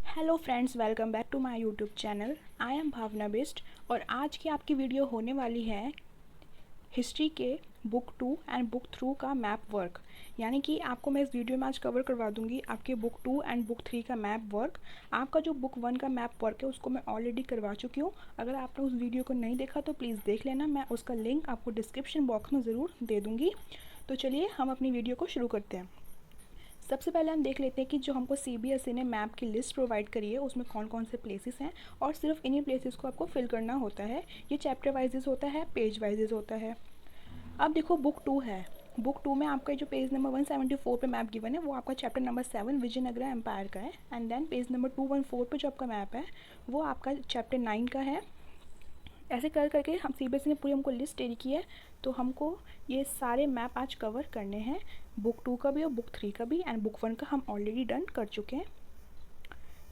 Hello friends, welcome back to my YouTube channel. I am Bhavna Bisht और आज की आपकी वीडियो होने वाली है हिस्ट्री के बुक 2 एंड बुक 3 का मैप वर्क। यानी कि आपको मैं इस वीडियो में आज कवर करवा दूंगी आपके बुक 2 एंड बुक 3 का मैप वर्क। आपका जो बुक 1 का मैप वर्क है उसको मैं ऑलरेडी करवा चुकी हूँ। अगर आपने उस वीडियो को नहीं देखा तो प्लीज़ देख लेना, मैं उसका लिंक आपको डिस्क्रिप्शन बॉक्स में ज़रूर दे दूँगी। तो चलिए हम अपनी वीडियो को शुरू करते हैं। सबसे पहले हम देख लेते हैं कि जो हमको सीबीएसई ने मैप की लिस्ट प्रोवाइड करी है उसमें कौन कौन से प्लेसेस हैं और सिर्फ इन्हीं प्लेसेस को आपको फिल करना होता है। ये चैप्टर वाइजेस होता है, पेज वाइजेस होता है। अब देखो बुक 2 है। बुक 2 में आपका जो पेज नंबर 174 पे मैप गिवन है वो आपका चैप्टर नंबर 7 विजयनगरा एम्पायर का है। एंड देन पेज नंबर 214 पे जो आपका मैप है वो आपका चैप्टर 9 का है। ऐसे कर करके हम सीबीएसई ने पूरी हमको लिस्ट तैयारी की है, तो हमको ये सारे मैप आज कवर करने हैं। बुक 2 का भी और बुक 3 का भी, एंड बुक 1 का हम ऑलरेडी डन कर चुके हैं।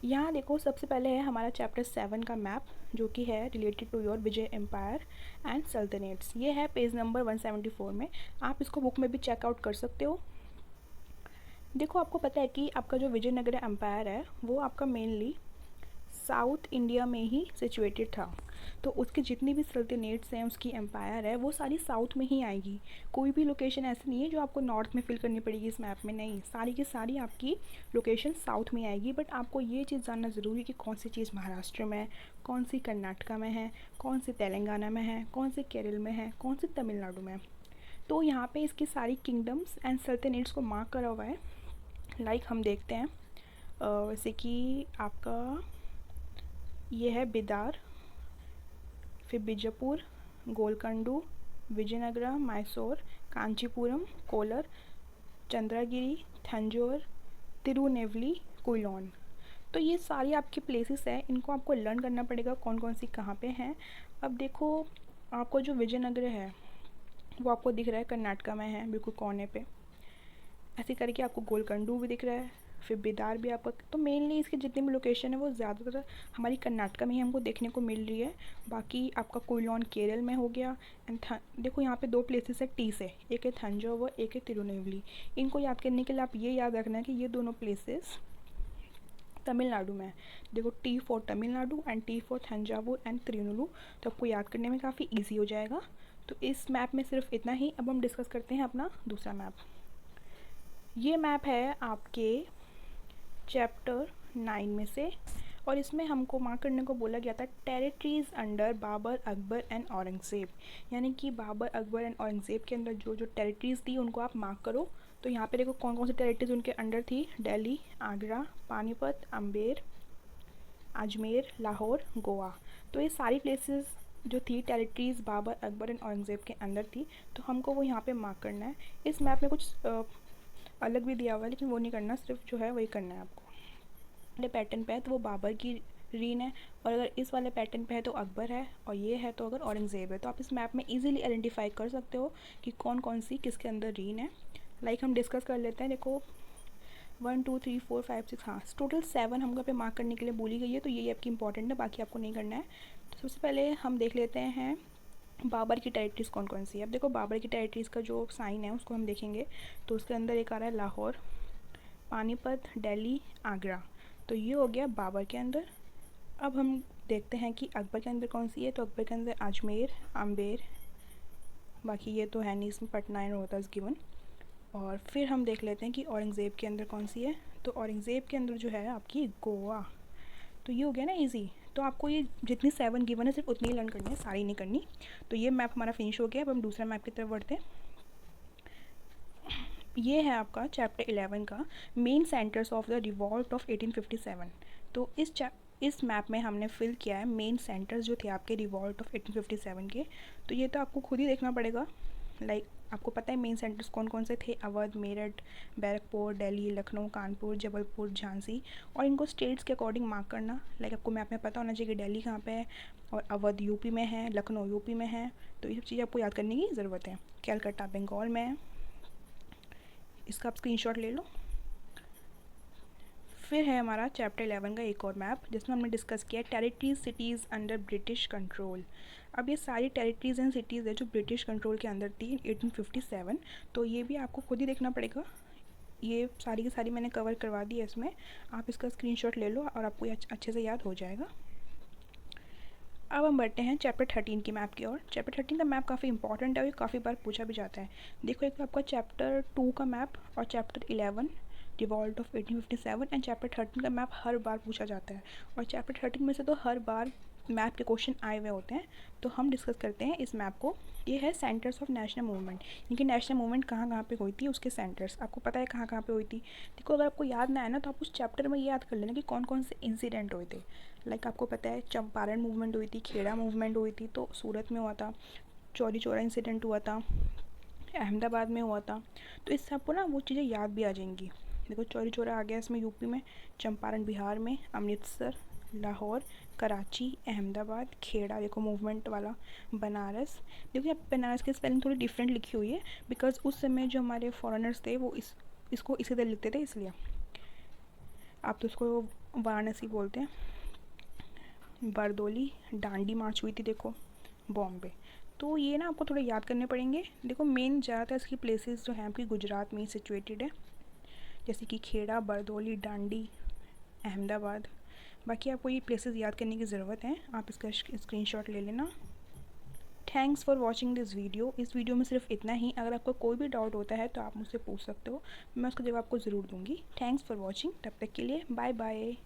यहाँ देखो सबसे पहले है हमारा चैप्टर 7 का मैप जो कि है related to your Vijay empire and sultanates. ये है पेज नंबर 174 में। आप इसको बुक में भी चेकआउट कर सकते हो। देखो आपको पता है कि आपका जो विजयनगरा एम्पायर है वो आपका मेनली साउथ इंडिया में ही सिचुएटेड था। तो उसके जितनी भी सल्तनेट्स हैं, उसकी एम्पायर है, वो सारी साउथ में ही आएगी। कोई भी लोकेशन ऐसी नहीं है जो आपको नॉर्थ में फिल करनी पड़ेगी इस मैप में, नहीं, सारी की सारी आपकी लोकेशन साउथ में आएगी। बट आपको ये चीज़ जानना ज़रूरी है कि कौन सी चीज़ महाराष्ट्र में है, कौन सी कर्नाटका में है, कौन सी तेलंगाना में है, कौन सी केरल में है, कौन सी तमिलनाडु में है। तो यहाँ पे इसकी सारी किंगडम्स एंड सल्तनेट्स को मार्क करा हुआ है। लाइक हम देखते हैं वैसे कि आपका ये है बिदार, फिर बीजापुर, गोलकंडू, विजयनगरा, मैसूर, कांचीपुरम, कोलर, चंद्रगिरी, थंजौर, तिरुनेवली, कोइलॉन। तो ये सारी आपकी प्लेसेस हैं, इनको आपको लर्न करना पड़ेगा कौन कौन सी कहाँ पे हैं। अब देखो आपको जो विजयनगर है वो आपको दिख रहा है कर्नाटका में है, बिल्कुल कोने पे। ऐसे करके आपको गोलकंडू भी दिख रहा है, फिर बिदार भी आपका। तो मेनली इसकी जितनी भी लोकेशन है वो ज़्यादातर हमारी कर्नाटका में ही हमको देखने को मिल रही है। बाकी आपका कोइलॉन केरल में हो गया। एंड देखो यहाँ पे दो प्लेसेस है टी से, एक है थंजावुर, एक है तिरुनेवली। इनको याद करने के लिए आप ये याद रखना है कि ये दोनों प्लेसेस तमिलनाडु में है। देखो T for Tamil Nadu and T for Thanjavur and Tirunelveli. तो आपको याद करने में काफ़ी ईजी हो जाएगा। तो इस मैप में सिर्फ इतना ही। अब हम डिस्कस करते हैं अपना दूसरा मैप। ये मैप है आपके चैप्टर 9 में से, और इसमें हमको मार्क करने को बोला गया था territories under Babur, Akbar and Aurangzeb. यानी कि बाबर, अकबर एंड औरंगज़ेब के अंदर जो जो टेरिटरीज थी उनको आप मार्क करो। तो यहाँ पे देखो कौन कौन सी टेरिटरीज उनके अंडर थी। दिल्ली, आगरा, पानीपत, अम्बेर, अजमेर, लाहौर, गोवा। तो ये सारी प्लेसेस जो थी टेरिटरीज बाबर, अकबर एंड औरंगज़ेब के अंदर थी, तो हमको वो यहाँ पे मार्क करना है। इस मैप में कुछ अलग भी दिया हुआ है लेकिन वो नहीं करना, सिर्फ जो है वही करना है आपको। वाले पैटर्न पे है तो वो बाबर की रीन है, और अगर इस वाले पैटर्न पे है तो अकबर है, और ये है तो अगर औरंगज़ेब है। तो आप इस मैप में इजीली आइडेंटिफाई कर सकते हो कि कौन कौन सी किसके अंदर रीन है। लाइक हम डिस्कस कर लेते हैं। देखो 1 2 3 4 5 6, हाँ टोटल 7 हमको पे मार्क करने के लिए बोली गई है। तो ये आपकी इंपॉर्टेंट है, बाकी आपको नहीं करना है। तो सबसे पहले हम देख लेते हैं बाबर की टेरिटरीज़ कौन कौन सी है। अब देखो बाबर की टेरिटरीज़ का जो साइन है उसको हम देखेंगे तो उसके अंदर एक आ रहा है लाहौर, पानीपत, दिल्ली, आगरा। तो ये हो गया बाबर के अंदर। अब हम देखते हैं कि अकबर के अंदर कौन सी है। तो अकबर के अंदर अजमेर, अम्बेर, बाकी ये तो है नहीं, इसमें पटना एंड रोहतस गिवन। और फिर हम देख लेते हैं कि औरंगज़ेब के अंदर कौन सी है। तो औरंगज़ेब के अंदर जो है आपकी गोवा। तो ये हो गया ना इजी। तो आपको ये जितनी 7 गिवन है सिर्फ उतनी ही लर्न करनी है, सारी नहीं करनी। तो ये मैप हमारा फिनिश हो गया। अब हम दूसरा मैप की तरफ बढ़ते हैं। ये है आपका चैप्टर 11 का main centres of the revolt of 1857। तो इस मैप में हमने फिल किया है मेन सेंटर्स जो थे आपके रिवॉल्ट ऑफ 1857 के। तो ये तो आपको खुद ही देखना पड़ेगा। लाइक आपको पता है मेन सेंटर्स कौन कौन से थे। अवध, मेरठ, बैरकपुर, दिल्ली, लखनऊ, कानपुर, जबलपुर, झांसी। और इनको स्टेट्स के अकॉर्डिंग मार्क करना। लाइक आपको मैप में पता होना चाहिए कि दिल्ली कहाँ पे है, और अवध यूपी में है, लखनऊ यूपी में है। तो ये सब चीज़ें आपको याद करने की ज़रूरत है। कैलकाटा बंगाल में है, इसका आप स्क्रीनशॉट ले लो। फिर है हमारा चैप्टर 11 का एक और मैप जिसमें हमने डिस्कस किया territories cities under British control. अब ये सारी टेरिटरीज एंड सिटीज़ है जो ब्रिटिश कंट्रोल के अंदर थी 1857। तो ये भी आपको खुद ही देखना पड़ेगा। ये सारी की सारी मैंने कवर करवा दी है इसमें। आप इसका स्क्रीनशॉट ले लो और आपको ये अच्छे से याद हो जाएगा। अब हम बढ़ते हैं चैप्टर 13 की मैप की ओर। चैप्टर 13 का मैप काफ़ी इंपॉर्टेंट है और ये काफ़ी बार पूछा भी जाता है। देखो, एक तो आपका चैप्टर 2 का मैप और chapter 11 revolt of 1857 and chapter 13 का मैप हर बार पूछा जाता है। और चैप्टर 13 में से तो हर बार मैप के क्वेश्चन आए हुए होते हैं। तो हम डिस्कस करते हैं इस मैप को। ये है सेंटर्स ऑफ नेशनल मूवमेंट, यानी कि नेशनल मूवमेंट कहाँ कहाँ पे हुई थी, उसके सेंटर्स आपको पता है कहाँ कहाँ पे हुई थी। देखो, अगर आपको याद ना आए ना तो आप उस चैप्टर में ये याद कर लेना कि कौन कौन से इंसिडेंट हुए थे। लाइक आपको पता है चंपारण मूवमेंट हुई थी, खेड़ा मूवमेंट हुई थी तो सूरत में हुआ था, चौरी चौरा इंसिडेंट हुआ था, अहमदाबाद में हुआ था। तो इससे आपको ना वो चीज़ें याद भी आ जाएंगी। देखो, चौरी चौरा आ गया इसमें यूपी में, चंपारण बिहार में, अमृतसर, लाहौर, कराची, अहमदाबाद, खेड़ा देखो मूवमेंट वाला, बनारस। देखो यहाँ बनारस की स्पेलिंग थोड़ी डिफरेंट लिखी हुई है बिकॉज उस समय जो हमारे फॉरेनर्स थे वो इसको इसी तरह लिखते थे, इसलिए आप तो उसको वाराणसी बोलते हैं। बरदौली, डांडी मार्च हुई थी देखो, बॉम्बे। तो ये ना आपको थोड़े याद करने पड़ेंगे। देखो, मेन ज़्यादातर इसकी प्लेसेस जो हैं आपकी गुजरात में ही सिचुएटेड है, जैसे कि खेड़ा, बरदौली, डांडी, अहमदाबाद। बाकी आपको ये प्लेसेस याद करने की ज़रूरत है, आप इसका स्क्रीनशॉट ले लेना। Thanks for watching this video. इस वीडियो में सिर्फ इतना ही। अगर आपको कोई भी डाउट होता है तो आप मुझसे पूछ सकते हो, मैं उसका जवाब आपको ज़रूर दूँगी। Thanks for watching. तब तक के लिए बाय बाय।